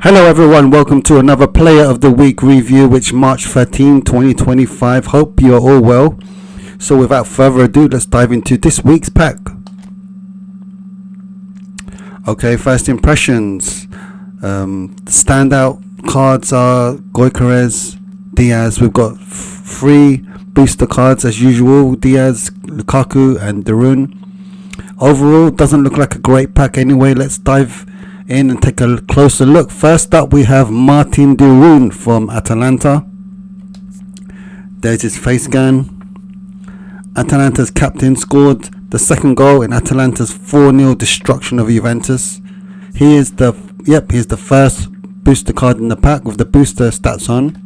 Hello everyone, welcome to another Player of the Week review, which March 13, 2025. Hope you're all well. So without further ado, let's dive into this week's pack. Okay, first impressions. Standout cards are Gyökeres, Diaz. We've got three booster cards as usual, Diaz, Lukaku and Darun. Overall, doesn't look like a great pack anyway. Let's dive in and take a closer look. First up, we have Martin Darun from Atalanta. There's his face scan. Atalanta's captain scored the second goal in Atalanta's 4-0 destruction of Juventus. Here's the first booster card in the pack with the booster stats on.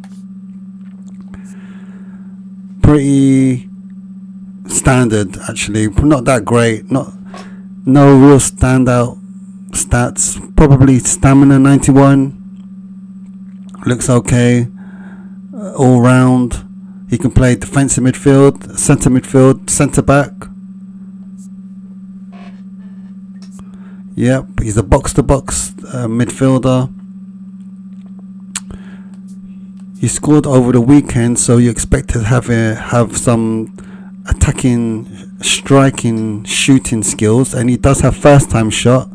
Pretty standard actually, not that great, no real standout stats. Probably stamina 91, looks okay. All round, he can play defensive midfield, centre back. Yep, he's a box to box midfielder. He scored over the weekend, so you expect to have some attacking, striking, shooting skills, and he does have first time shot,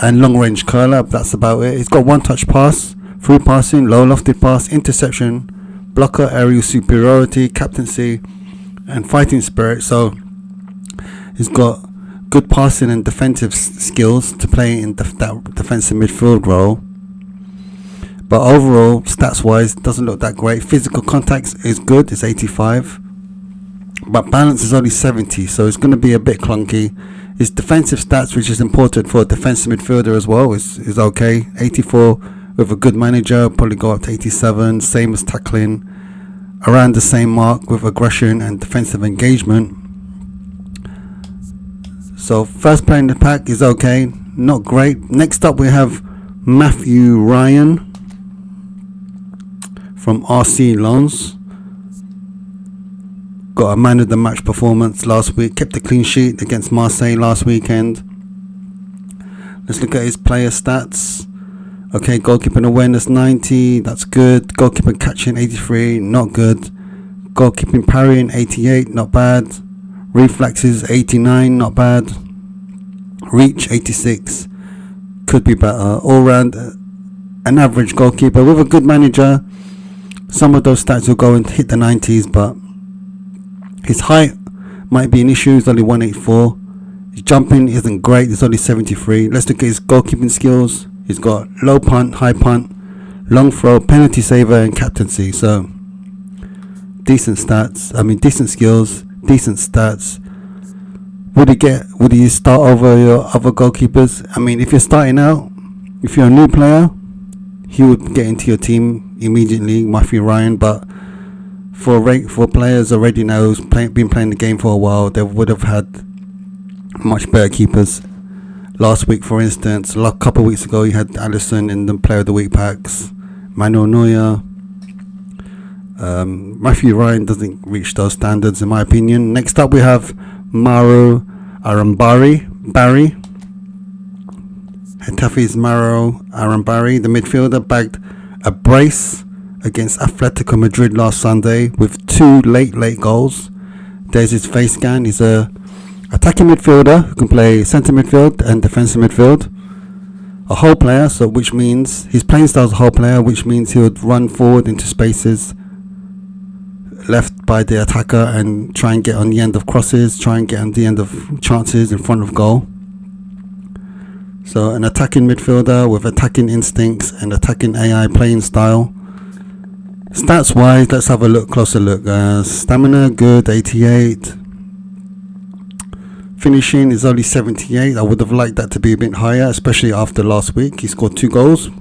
and long range curler. That's about it. He's got one touch pass, through passing, low lofted pass, interception, blocker, aerial superiority, captaincy, and fighting spirit. So he's got good passing and defensive skills to play in that defensive midfield role. But overall, stats wise, doesn't look that great. Physical contacts is good, it's 85. But balance is only 70, so it's going to be a bit clunky. His defensive stats, which is important for a defensive midfielder as well, is okay. 84 with a good manager, probably go up to 87. Same as tackling, around the same mark with aggression and defensive engagement. So first player in the pack is okay, not great. Next up we have Matthew Ryan from RC Lens. Got a man of the match performance last week, kept a clean sheet against Marseille last weekend. Let's look at his player stats. Okay, goalkeeping awareness 90, that's good. Goalkeeping catching 83, not good. Goalkeeping parrying 88, not bad. Reflexes 89, not bad. Reach 86, could be better. All round, an average goalkeeper with a good manager. Some of those stats will go and hit the 90s, but his height might be an issue. He's only 184. His jumping isn't great. He's only 73. Let's look at his goalkeeping skills. He's got low punt, high punt, long throw, penalty saver, and captaincy. So decent skills, decent stats. Would he start over your other goalkeepers? I mean, if you're starting out, if you're a new player, he would get into your team immediately, Matthew Ryan. But for players already now who's been playing the game for a while, they would have had much better keepers. Last week, for instance, a couple of weeks ago, you had Alisson in the Player of the Week packs, Manuel Neuer. Matthew Ryan doesn't reach those standards, in my opinion. Next up, we have Mauro Arambari. Getafe's Mauro Arambari, the midfielder, bagged a brace against Atletico Madrid last Sunday with 2 late goals. There's his face scan. He's a attacking midfielder who can play centre midfield and defensive midfield. A whole player, so which means his playing style is a whole player, which means he would run forward into spaces left by the attacker and try and get on the end of crosses, try and get on the end of chances in front of goal. So an attacking midfielder with attacking instincts and attacking AI playing style. Stats wise, let's have a closer look. Stamina good, 88. Finishing is only 78. I would have liked that to be a bit higher, especially after last week. He scored 2 goals.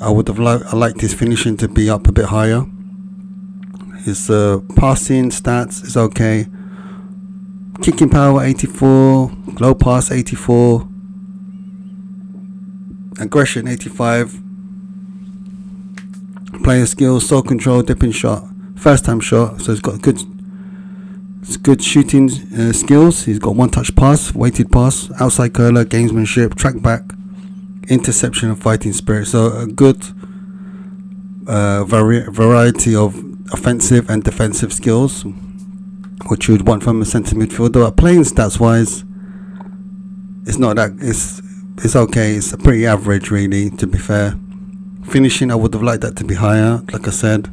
I would have liked his finishing to be up a bit higher. His passing stats is okay. Kicking power 84, low pass 84, aggression 85. Player skills, soul control, dipping shot, first time shot. So he's got good shooting skills. He's got one touch pass, weighted pass, outside curler, gamesmanship, track back. interception and fighting spirit. So a good variety of offensive and defensive skills, which you would want from a centre midfielder. But playing stats wise, it's not that, it's okay. It's pretty average, really, to be fair. Finishing, I would have liked that to be higher, like I said.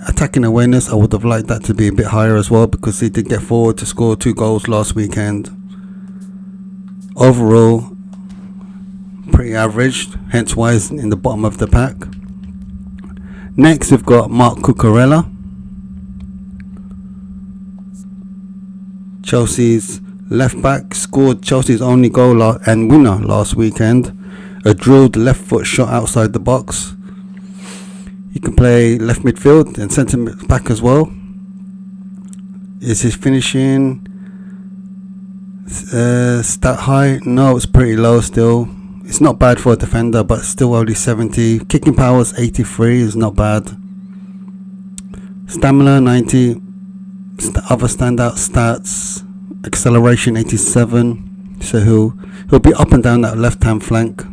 Attacking awareness, I would have liked that to be a bit higher as well, because he did get forward to score 2 goals last weekend. Overall, pretty average, hence why he's in the bottom of the pack. Next, we've got Mark Cucurella, Chelsea's left back, scored Chelsea's only goal and winner last weekend. A drilled left foot shot outside the box. He can play left midfield and centre back as well. Is his finishing stat high? No, it's pretty low still. It's not bad for a defender, but still only 70. Kicking powers 83 is not bad. Stamina 90. Other standout stats: acceleration 87. So he'll be up and down that left hand flank.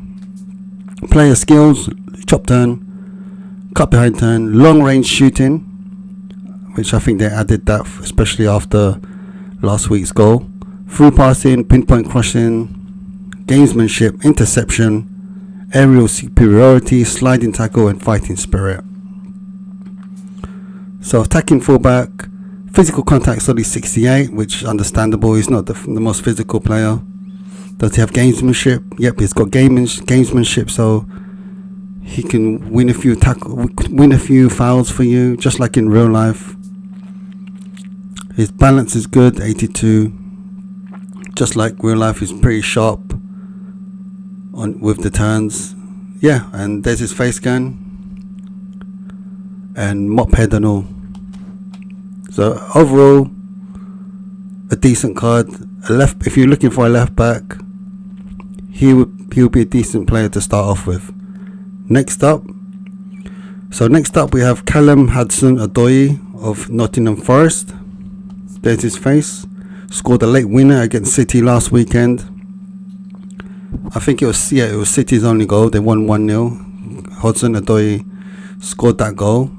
Player skills: chop turn, cut behind turn, long range shooting, which I think they added that especially after last week's goal. Through passing, pinpoint crossing, gamesmanship, interception, aerial superiority, sliding tackle, and fighting spirit. So attacking fullback, physical contact only 68, which is understandable. He's not the most physical player. Does he have gamesmanship? Yep, he's got gamesmanship, so he can win a few fouls for you, just like in real life. His balance is good, 82. Just like real life, he's pretty sharp with the turns. Yeah, and there's his face scan and mop head and all. So overall, a decent card. If you're looking for a left back, he'll be a decent player to start off with. Next up we have Callum Hudson-Odoi of Nottingham Forest. There's his face. Scored a late winner against City last weekend. I think it was City's only goal. They won 1-0. Hudson-Odoi scored that goal.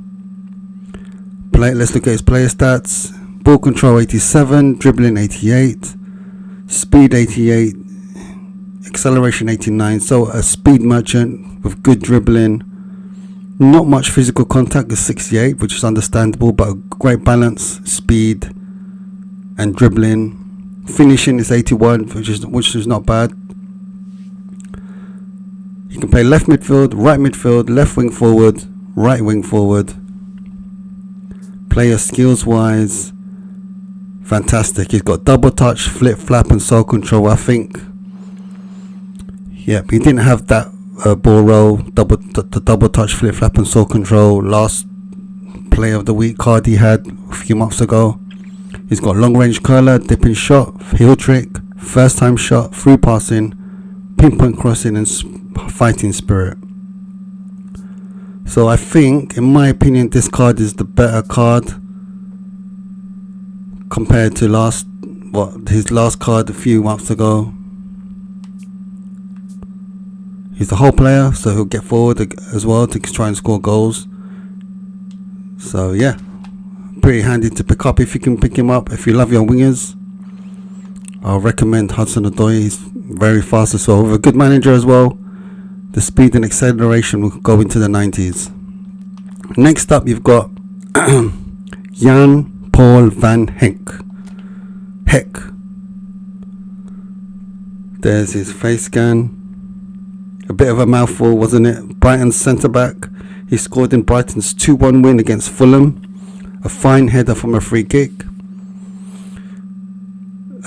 Let's look at his player stats. Ball control 87, dribbling 88, speed 88, acceleration 89. So a speed merchant with good dribbling. Not much physical contact is 68, which is understandable, but a great balance, speed and dribbling. Finishing is 81, which is not bad. You can play left midfield, right midfield, left wing forward, right wing forward. Player skills wise, fantastic. He's got double touch, flip, flap, and soul control. I think. Yep, he didn't have that ball roll, double touch, flip, flap, and soul control last player of the week card he had a few months ago. He's got long range curler, dipping shot, heel trick, first time shot, through passing, pinpoint crossing, and fighting spirit. So I think, in my opinion, this card is the better card compared to his last card a few months ago. He's a whole player, so he'll get forward as well to try and score goals. So yeah, pretty handy to pick up if you can pick him up. If you love your wingers, I'll recommend Hudson-Odoi. He's very fast as well. With a good manager as well, the speed and acceleration will go into the 90s. Next up, you've got Jan Paul van Heck. There's his face scan. A bit of a mouthful, wasn't it? Brighton's centre-back. He scored in Brighton's 2-1 win against Fulham. A fine header from a free kick.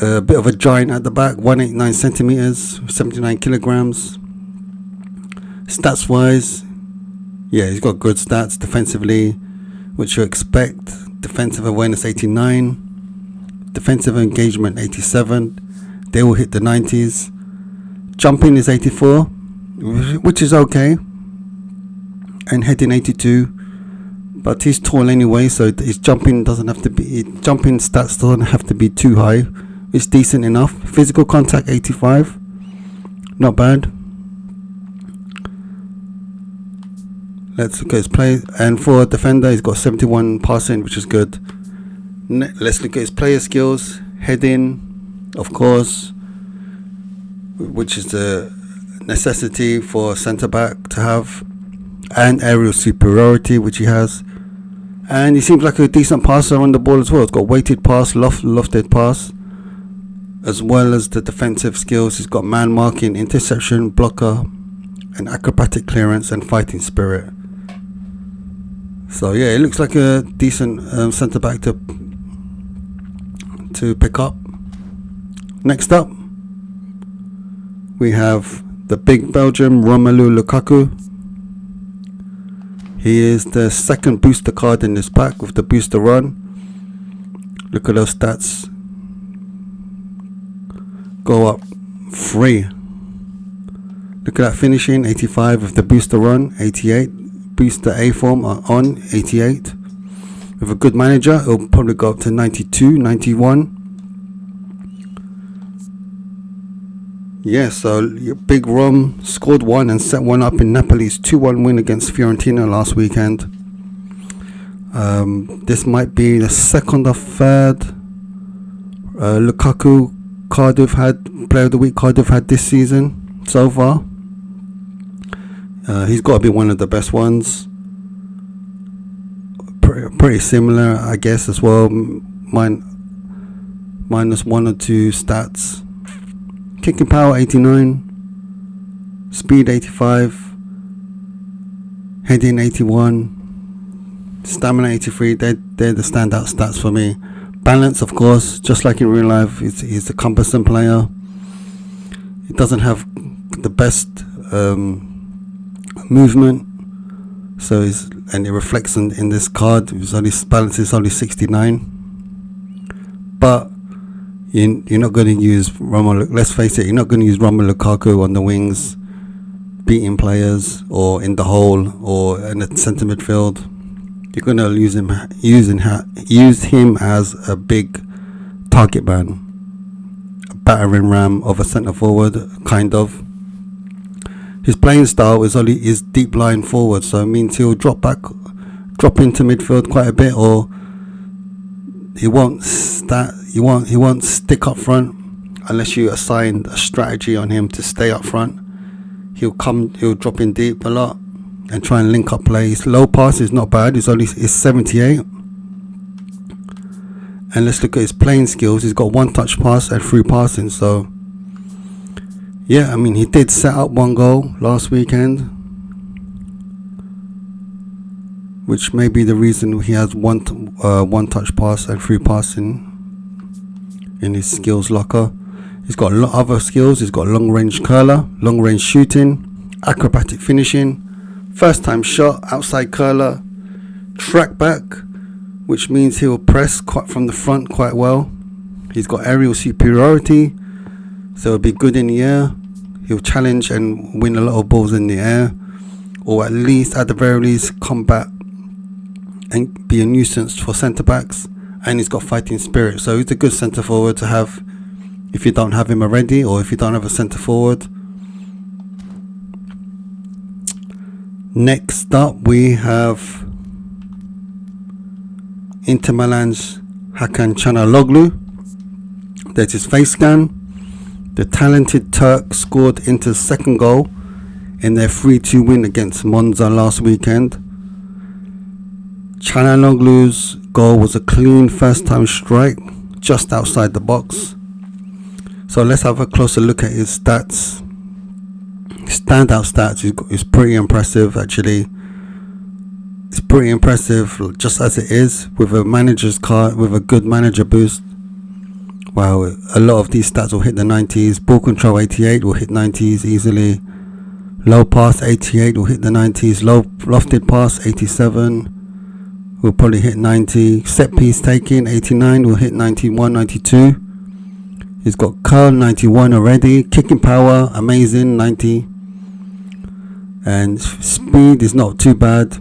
A bit of a giant at the back, 189 centimetres, 79 kilograms. Stats wise, yeah, he's got good stats defensively, which you expect. Defensive awareness 89, defensive engagement 87. They will hit the 90s. Jumping is 84, which is okay, and heading 82. But he's tall anyway, so his jumping stats doesn't have to be too high, It's decent enough. Physical contact 85. Not bad. Let's look at his play. And for a defender, he's got 71 passing, which is good. Let's look at his player skills. Heading, of course, which is a necessity for a centre-back to have. And aerial superiority, which he has. And he seems like a decent passer on the ball as well. He's got weighted pass, lofted pass, as well as the defensive skills. He's got man marking, interception, blocker, and acrobatic clearance and fighting spirit. So yeah, it looks like a decent centre back to pick up. Next up, we have the big Belgian Romelu Lukaku. He is the second booster card in this pack with the booster run. Look at those stats. Go up 3. Look at that finishing, 85 with the booster run, 88. Booster A form on 88. With a good manager, it'll probably go up to 92, 91. Yeah, so Big Rom scored 1 and set 1 up in Napoli's 2-1 win against Fiorentina last weekend. This might be the second or third Lukaku Player of the Week Cardiff had this season so far. He's got to be one of the best ones. Pretty similar, I guess, as well. Minus 1 or 2 stats. Kicking power 89. Speed 85. Heading 81. Stamina 83. They're the standout stats for me. Balance, of course, just like in real life, he's a cumbersome player. He doesn't have the best movement, so it reflects in this card. His balance is only 69, but you're not going to use Romelu. Let's face it, you're not going to use Romelu Lukaku on the wings, beating players, or in the hole, or in the centre midfield. You're going to use him as a big target man, a battering ram of a centre forward, kind of. His playing style is deep line forward, so it means he'll drop into midfield quite a bit, or he won't stick up front unless you assign a strategy on him to stay up front. He'll drop in deep a lot and try and link up plays. Low pass is not bad. It's 78. And let's look at his playing skills. He's got 1 touch pass and 3 passing, so yeah, I mean, he did set up 1 goal last weekend, which may be the reason he has one touch pass and 3 passing in his skills locker. He's got other skills. He's got long range curler, long range shooting, acrobatic finishing, first time shot, outside curler, track back, which means he'll press from the front quite well. He's got aerial superiority, so it'll be good in the air. He'll challenge and win a lot of balls in the air, or at the very least combat and be a nuisance for centre backs. And he's got fighting spirit, so he's a good centre forward to have if you don't have him already, or if you don't have a centre forward. Next up, we have Inter Milan's Hakan Çalhanoğlu. That's his face scan. The talented Turk scored Inter's second goal in their 3-2 win against Monza last weekend. Çalhanoğlu's goal was a clean first-time strike just outside the box. So let's have a closer look at his stats. Standout stats is pretty impressive, actually. It's pretty impressive just as it is, with a manager's card, with a good manager boost. Wow, a lot of these stats will hit the 90s. Ball control 88 will hit 90s easily. Low pass 88 will hit the 90s. Lofted pass 87 will probably hit 90. Set piece taking 89 will hit 91, 92. He's got curl 91 already. Kicking power amazing 90. And speed is not too bad.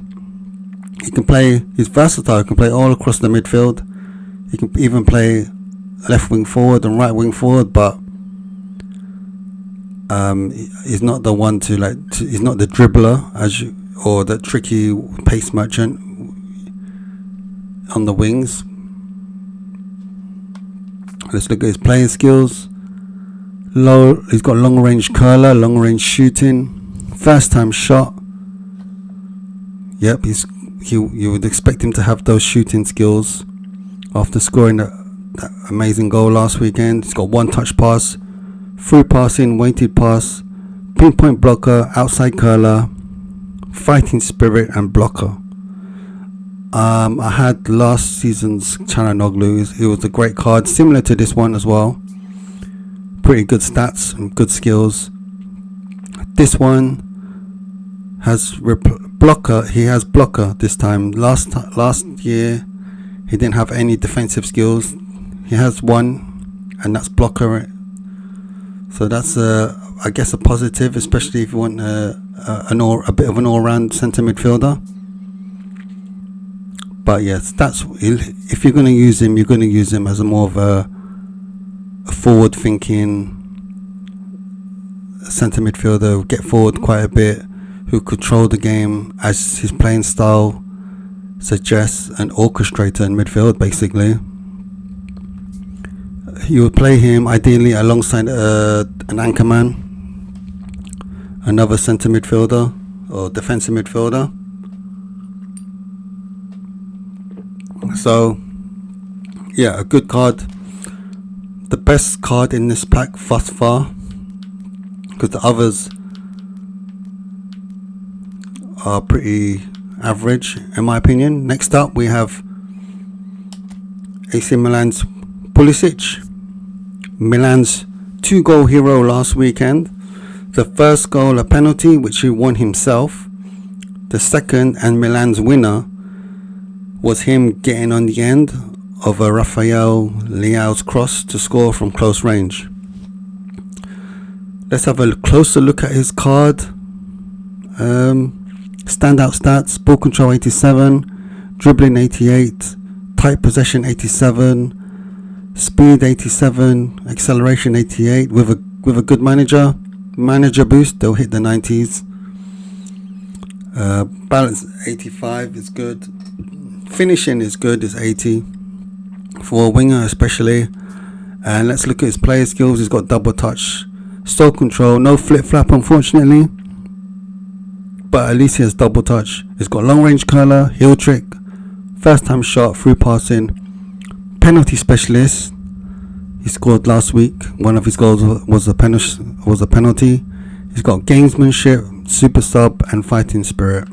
He's versatile. He can play all across the midfield. He can even play left wing forward and right wing forward, but he's not the one to he's not the dribbler or the tricky pace merchant on the wings. Let's look at his playing skills. He's got long range curler, long range shooting, first time shot. Yep, you would expect him to have those shooting skills after scoring that amazing goal last weekend. He's got one touch pass, through passing, weighted pass, pinpoint blocker, outside curler, fighting spirit and blocker. I had last season's Çalhanoğlu. It was a great card, similar to this one as well. Pretty good stats and good skills. This one has blocker. He has blocker this time. Last year he didn't have any defensive skills. He has one, and that's blocker. So that's I guess a positive, especially if you want a bit of an all-round centre midfielder. But yes, if you're going to use him, you're going to use him as a more of a forward-thinking centre midfielder, get forward quite a bit, who control the game as his playing style suggests, an orchestrator in midfield basically. You would play him ideally alongside an anchorman, another centre midfielder or defensive midfielder. So yeah, a good card. The best card in this pack thus far, because the others are pretty average in my opinion. Next up we have AC Milan's Pulisic, Milan's 2-goal hero last weekend. The first goal a penalty which he won himself. The second and Milan's winner was him getting on the end of a Rafael Leao's cross to score from close range. Let's have a closer look at his card. Standout stats: ball control 87, dribbling 88, tight possession 87, speed 87, acceleration 88. With a good manager boost, they'll hit the 90s. Balance 85 is good. Finishing is good, is 80 for a winger especially. And let's look at his player skills. He's got double touch, stall control, no flip flap unfortunately, but at least he has double touch. He's got long range curler, heel trick, first time shot, through passing, penalty specialist. He scored last week. One of his goals was a penalty. He's got gamesmanship, super sub and fighting spirit.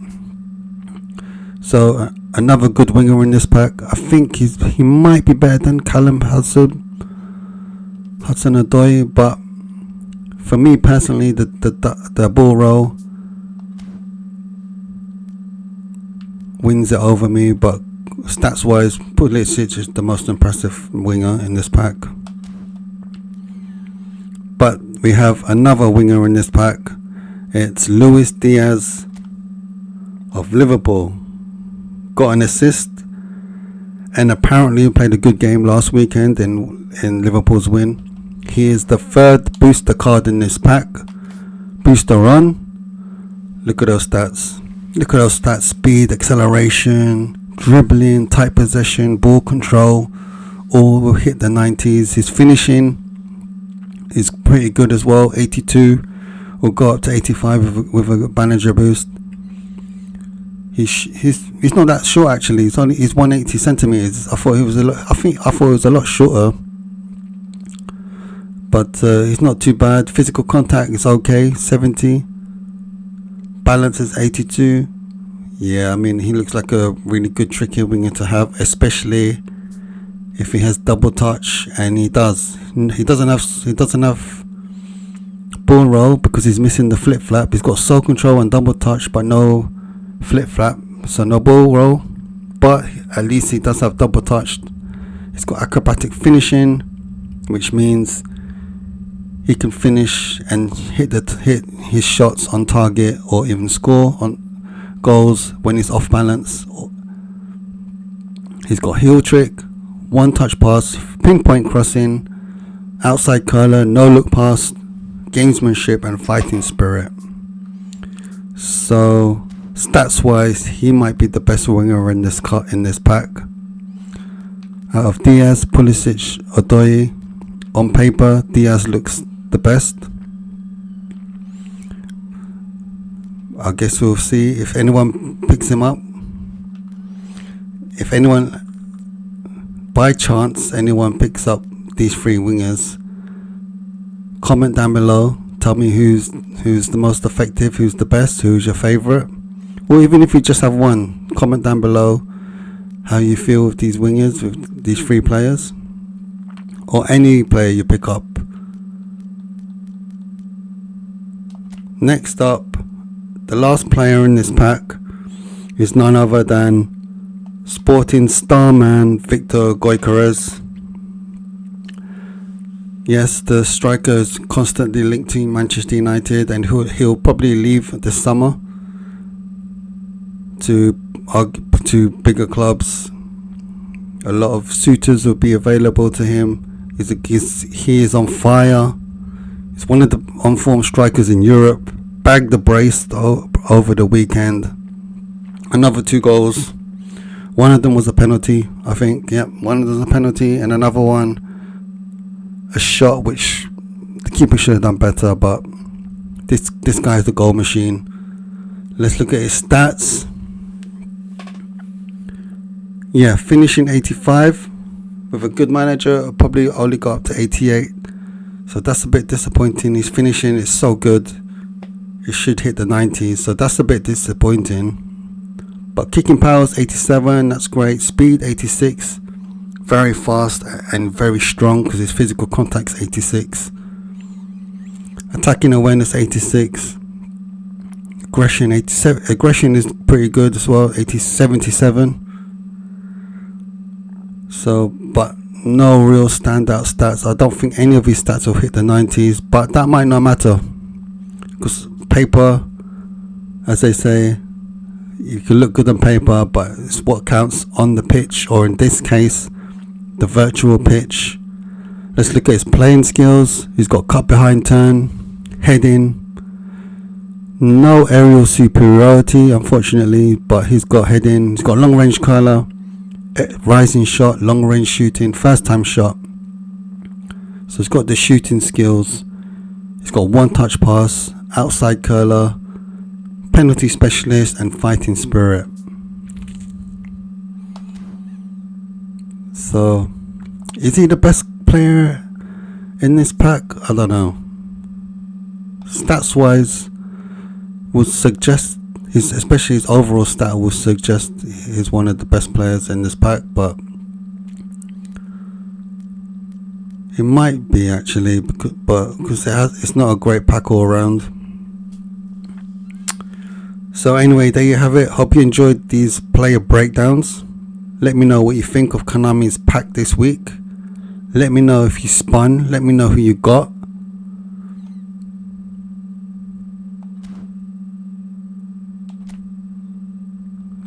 So another good winger in this pack. I think he might be better than Callum Hudson-Odoi, but for me personally, the ball roll wins it over me. But stats wise, Pulisic is the most impressive winger in this pack. But we have another winger in this pack. It's Luis Diaz of Liverpool. Got an assist and apparently played a good game last weekend in Liverpool's win. He is the third booster card in this pack. Booster run. Look at those stats. Speed, acceleration, dribbling, tight possession, ball control, all will hit the 90s. His finishing is pretty good as well. 82 will go up to 85 with a manager boost. He's not that short actually. He's 180 centimeters. I thought he was a lot shorter, but he's not too bad. Physical contact is okay, 70. Balance is 82. Yeah, I mean he looks like a really good tricky winger to have, especially if he has double touch, and he does. He doesn't have ball roll because he's missing the flip flap. He's got soul control and double touch, but no flip flap, so no ball roll, but at least he does have double touch. He's got acrobatic finishing, which means he can finish and hit his shots on target or even score on goals when he's off balance. He's got heel trick, one touch pass, pinpoint crossing, outside curler, no look pass, gamesmanship and fighting spirit. So stats wise, he might be the best winger in this pack. Out of Diaz, Pulisic, Odoi, on paper Diaz looks the best. I guess we'll see if anyone picks him up. If anyone, by chance, anyone picks up these three wingers, comment down below. Tell me who's the most effective, who's the best, who's your favourite. Or even if you just have one, comment down below how you feel with these wingers, with these three players. Or any player you pick up. Next up, the last player in this pack is none other than Sporting starman Victor Gyökeres. Yes, the striker is constantly linked to Manchester United, and he'll probably leave this summer to bigger clubs. A lot of suitors will be available to him. He is on fire. He's one of the on-form strikers in Europe. Bagged the brace over the weekend. Another 2 goals. One of them was a penalty, I think. Yep, one of them was a penalty, and another one, a shot which the keeper should have done better. But this guy is the goal machine. Let's look at his stats. Yeah, finishing 85. With a good manager, probably only got up to 88. So that's a bit disappointing. His finishing is so good. It should hit the 90s. So that's a bit disappointing. But kicking power is 87. That's great. Speed 86. Very fast and very strong because his physical contact is 86. Attacking awareness 86. Aggression 87. Aggression is pretty good as well. 77. So, but no real standout stats. I don't think any of his stats will hit the 90s, but that might not matter because paper, as they say, you can look good on paper, but it's what counts on the pitch, or in this case, the virtual pitch. Let's look at his playing skills. He's got cut behind turn, heading, no aerial superiority, unfortunately, but he's got heading. He's got long range curler, rising shot, long range shooting, first time shot. So he's got the shooting skills. He's got one touch pass, outside curler, penalty specialist and fighting spirit. So is he the best player in this pack? I don't know. Stats wise would suggest especially his overall stat would suggest he's one of the best players in this pack, but it might be actually, because it's not a great pack all around. So anyway, there you have it. Hope you enjoyed these player breakdowns. Let me know what you think of Konami's pack this week. Let me know if you spun. Let me know who you got.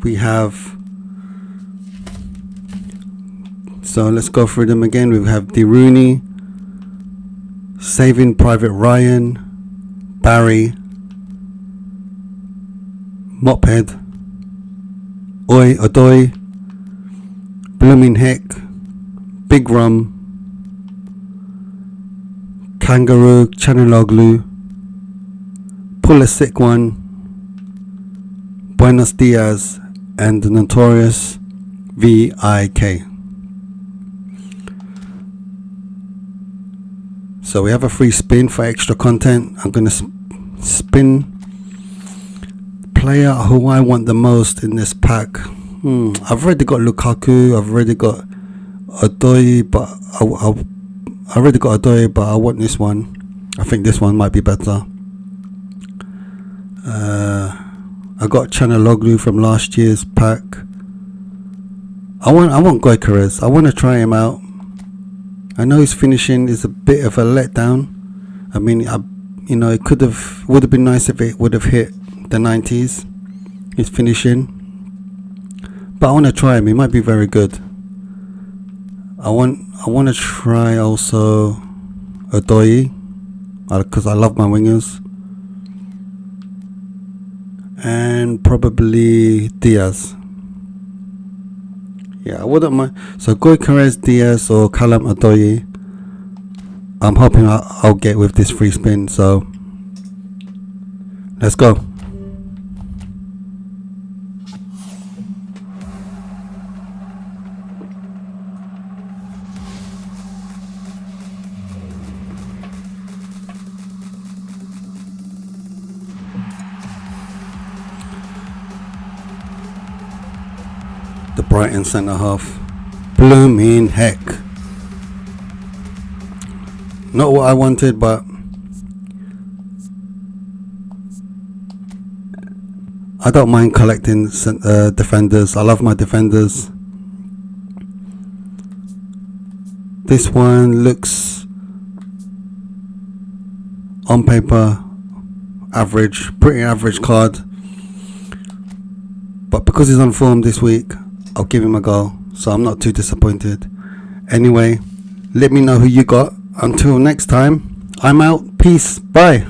We have, so let's go through them again. We have De Rooney, Saving Private Ryan, Barry, Mophead, Odoi, Blooming Heck, Big Rum, Kangaroo, Chaneloglu, Pull a Sick One, Buenos Dias, and the notorious VIK. So we have a free spin for extra content. I'm going to spin player who I want the most in this pack. I've already got Lukaku. I've already got Odoi, but I already got Odoi, but I want this one. I think this one might be better. I got Chaneloglu from last year's pack. I want Gyökeres. I want to try him out. I know his finishing is a bit of a letdown. I mean, it would have been nice if it would have hit the 90s. His finishing, but I want to try him. He might be very good. I want to try also Odoye, because I love my wingers, and probably Diaz. Yeah, I wouldn't mind. So Gyökeres, Diaz, or Callum Odoye. I'm hoping I'll get with this free spin. So let's go. The Brighton centre half. Blooming heck. Not what I wanted, but I don't mind collecting defenders. I love my defenders. This one looks on paper average, pretty average card, but because he's on form this week, I'll give him a go, so I'm not too disappointed. Anyway, let me know who you got. Until next time, I'm out. Peace. Bye.